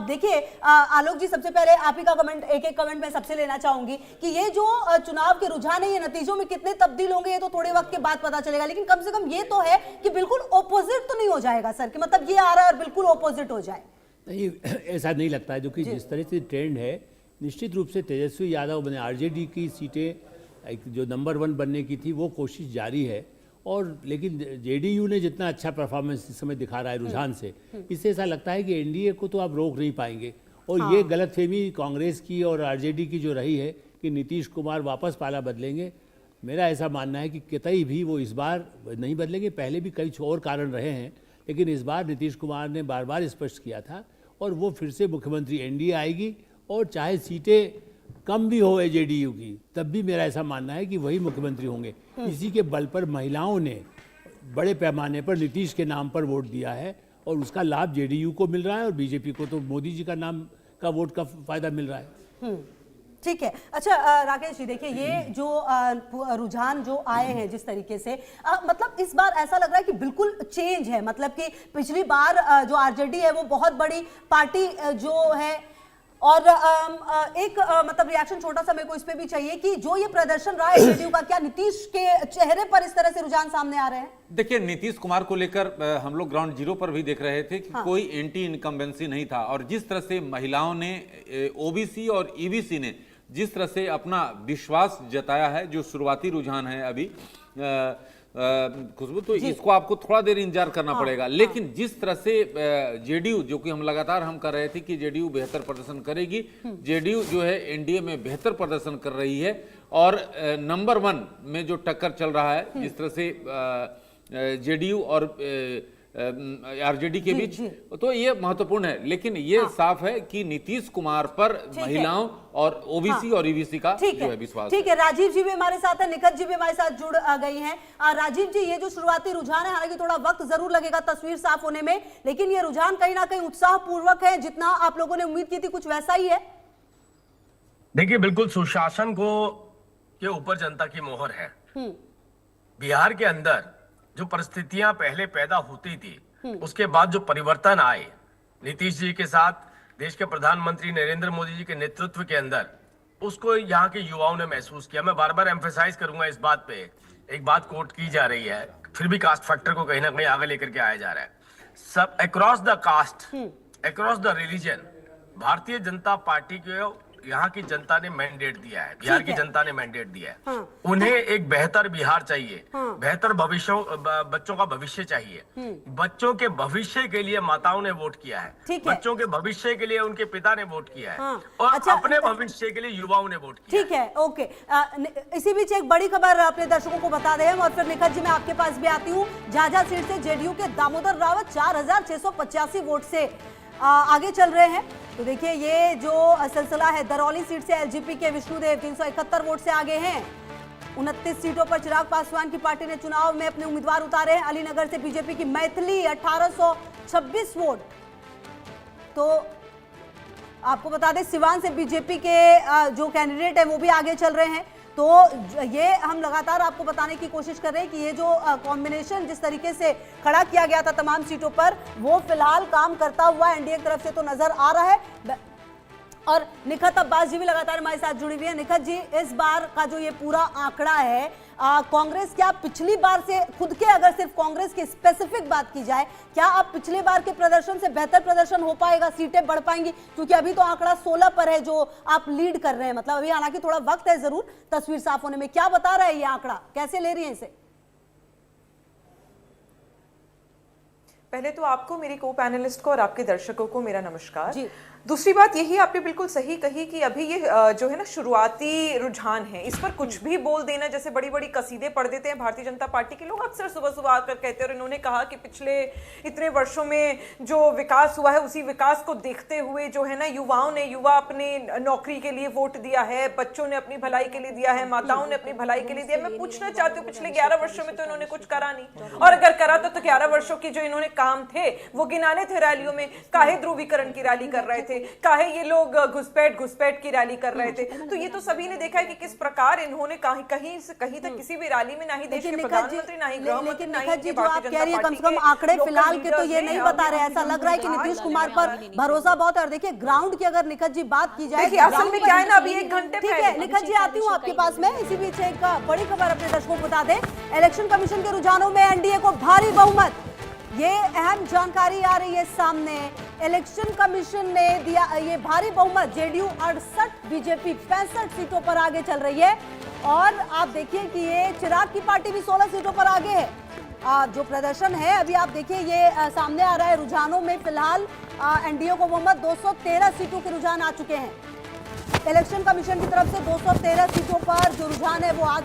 देखिए आलोक जी, सबसे पहले आप ही का कमेंट, एक कमेंट मैं सबसे लेना चाहूंगी कि ये जो चुनाव के रुझान है, ये नतीजों में कितने तब्दील होंगे ये तो थोड़े वक्त के बाद पता चलेगा, लेकिन कम से कम ये तो है कि बिल्कुल ऑपोजिट तो नहीं हो जाएगा सर, कि मतलब ये आ रहा है और बिल्कुल ऑपोजिट हो जाए। नहीं, ऐसा नहीं लगता है, जो कि जिस तरह से ट्रेंड है, निश्चित रूप से तेजस्वी यादव बने आरजेडी की सीटें एक जो नंबर 1 बनने की थी वो कोशिश जारी है, और लेकिन जेडीयू ने जितना अच्छा परफॉर्मेंस इस समय दिखा रहा है रुझान से, इससे ऐसा लगता है कि एनडीए को तो आप रोक नहीं पाएंगे। और ये गलतफहमी कांग्रेस की और आरजेडी की जो रही है कि नीतीश कुमार वापस पाला बदलेंगे, मेरा ऐसा मानना है कि कतई भी वो इस बार नहीं बदलेंगे। पहले भी कई और कारण रहे हैं, लेकिन इस बार नीतीश कुमार ने बार बार स्पष्ट किया था, और वो फिर से मुख्यमंत्री एनडीए आएगी, और चाहे सीटें कम भी हो जेडीयू की, तब भी मेरा ऐसा मानना है कि वही मुख्यमंत्री होंगे। इसी के बल पर महिलाओं ने बड़े पैमाने पर नीतीश के नाम पर वोट दिया है, और उसका लाभ जेडीयू को मिल रहा है, और बीजेपी को तो मोदी जी का नाम का वोट का फायदा मिल रहा है। ठीक है। अच्छा राकेश जी, देखिए ये जो रुझान जो आए हैं जिस तरीके से, मतलब इस बार ऐसा लग रहा है कि बिल्कुल चेंज है, मतलब कि पिछली बार जो आरजेडी है वो बहुत बड़ी पार्टी जो है, और एक मतलब रिएक्शन छोटा सा मेरे को इस पे भी चाहिए कि जो ये प्रदर्शन रहा है जेडीयू का, क्या नीतीश के चेहरे पर इस तरह से रुझान सामने आ रहे हैं? देखिए, नीतीश कुमार को लेकर हम लोग ग्राउंड जीरो पर भी देख रहे थे कि कोई एंटी इनकम्बेंसी नहीं था, और जिस तरह से महिलाओं ने, ओबीसी और ईबीसी ने जिस तरह से अपना विश्वास जताया है, जो शुरुआती रुझान है अभी खुशबू, तो इसको आपको थोड़ा देर इंतजार करना पड़ेगा। लेकिन जिस तरह से जेडीयू, जो कि हम लगातार हम कर रहे थे कि जेडीयू बेहतर प्रदर्शन करेगी, जेडीयू जो है एनडीए में बेहतर प्रदर्शन कर रही है, और नंबर 1 में जो टक्कर चल रहा है, जिस तरह से जेडीयू और आरजेडी के बीच, तो ये महत्वपूर्ण है। लेकिन ये साफ है कि नीतीश कुमार पर महिलाओं और ओबीसी और ईबीसी का जो है विश्वास। ठीक है, राजीव जी भी हमारे साथ है, निखत जी भी हमारे साथ जुड़ गई हैं। राजीव जी, ये जो शुरुआती रुझान है, हालांकि थोड़ा वक्त जरूर लगेगा तस्वीर साफ होने में, लेकिन ये रुझान कहीं ना कहीं उत्साह पूर्वक है, जितना आप लोगों ने उम्मीद की थी कुछ वैसा ही है? देखिए, बिल्कुल सुशासन को के ऊपर जनता की मोहर है। बिहार के अंदर जो परिस्थितियां पहले पैदा होती थी, उसके बाद जो परिवर्तन आए नीतीश जी के साथ, देश के प्रधानमंत्री नरेंद्र मोदी जी के नेतृत्व के अंदर, उसको यहाँ के युवाओं ने महसूस किया। मैं बार बार एम्फेसाइज करूंगा इस बात पे, एक बात कोट की जा रही है, फिर भी कास्ट फैक्टर को कहीं ना कहीं आगे लेकर के आया जा रहा है। सब across the caste, across the religion, Bharatiya Janata party के यहाँ की जनता ने मैंडेट दिया है, बिहार की जनता ने मैंडेट दिया है। उन्हें एक बेहतर बिहार चाहिए, बेहतर भविष्य, बच्चों का भविष्य चाहिए। बच्चों के भविष्य के लिए माताओं ने वोट किया है, बच्चों के भविष्य के लिए उनके पिता ने वोट किया है, और अपने भविष्य के लिए युवाओं ने वोट किया। ठीक है, ओके। इसी बीच एक बड़ी खबर अपने दर्शकों को बता दें, और फिर निखत जी मैं आपके पास भी आती हूँ। झाझा सीट से जेडीयू के दामोदर रावत 4685 वोट से आगे चल रहे हैं। तो देखिए ये जो सिलसिला है, दरौली सीट से एलजेपी के विष्णुदेव 371 वोट से आगे हैं। 29 सीटों पर चिराग पासवान की पार्टी ने चुनाव में अपने उम्मीदवार उतारे हैं। अलीनगर से बीजेपी की मैथिली 1826 वोट। तो आपको बता दें सिवान से बीजेपी के जो कैंडिडेट है वो भी आगे चल रहे हैं। तो ये हम लगातार आपको बताने की कोशिश कर रहे हैं कि ये जो कॉम्बिनेशन जिस तरीके से खड़ा किया गया था तमाम सीटों पर, वो फिलहाल काम करता हुआ एनडीए की तरफ से तो नजर आ रहा है। और निखत अब्बास जी भी लगातार हमारे साथ जुड़ी हुई है। निखत जी, इस बार का जो ये पूरा आंकड़ा है, कांग्रेस, क्या पिछली बार से खुद के, अगर सिर्फ कांग्रेस की स्पेसिफिक बात की जाए, क्या अब पिछली बार के प्रदर्शन से बेहतर प्रदर्शन हो पाएगा, सीटें बढ़ पाएंगी? क्योंकि अभी तो आंकड़ा 16 पर है जो आप लीड कर रहे हैं, मतलब अभी हालांकि थोड़ा वक्त है जरूर तस्वीर साफ होने में। क्या बता रहा है ये आंकड़ा, कैसे ले रही है इसे? पहले तो आपको, मेरी को पैनलिस्ट को और आपके दर्शकों को मेरा नमस्कार। दूसरी बात यही आपने बिल्कुल सही कही कि अभी ये जो है ना शुरुआती रुझान है, इस पर कुछ भी बोल देना, जैसे बड़ी बड़ी कसीदे पढ़ देते हैं भारतीय जनता पार्टी के लोग अक्सर सुबह सुबह आकर कहते हैं। और इन्होंने कहा कि पिछले इतने वर्षों में जो विकास हुआ है, उसी विकास को देखते हुए जो है ना युवाओं ने, अपने नौकरी के लिए वोट दिया है, बच्चों ने अपनी भलाई के लिए दिया है, माताओं ने अपनी भलाई के लिए दिया। मैं पूछना चाहती हूँ, पिछले 11 वर्षों में तो इन्होंने कुछ करा नहीं, और अगर करा तो 11 वर्षों की जो इन्होंने काम थे वो गिनाने थे रैलियों में। काहे ध्रुवीकरण की रैली कर रहे थे, काहे ये लोग घुसपैठ की रैली कर रहे थे। तो ये तो सभी ने देखा है कि किस प्रकार इन्होंने कहीं से कहीं तक किसी भी रैली में ना ही देश के प्रधानमंत्री, ना ही गृह मंत्री, ना ही निखत जी जो आप कह रही है, कम से कम आंकड़े फिलहाल के तो ये नहीं बता रहे। ऐसा लग रहा है कि नीतीश कुमार पर भरोसा बहुत है। और देखिए ग्राउंड की अगर निखत जी बात की जाए, देखिए असल में क्या है ना, अभी 1 घंटे ठीक है निखत जी आती हूँ आपके पास में। इसी बीच एक बड़ी खबर अपने दर्शकों को बता दें, इलेक्शन कमीशन के रुझानों में एनडीए को भारी बहुमत, ये अहम जानकारी आ रही है सामने। इलेक्शन कमीशन ने दिया ये भारी बहुमत, जेडीयू 68, बीजेपी 65 सीटों पर आगे चल रही है। और आप देखिए कि ये चिराग की पार्टी भी 16 सीटों पर आगे है। जो प्रदर्शन है अभी आप देखिए ये सामने आ रहा है रुझानों में। फिलहाल एनडीए को बहुमत 213 सीटों के रुझान आ चुके हैं। इलेक्शन कमीशन की तरफ से 213 सीटों पर जो रुझान है वो आ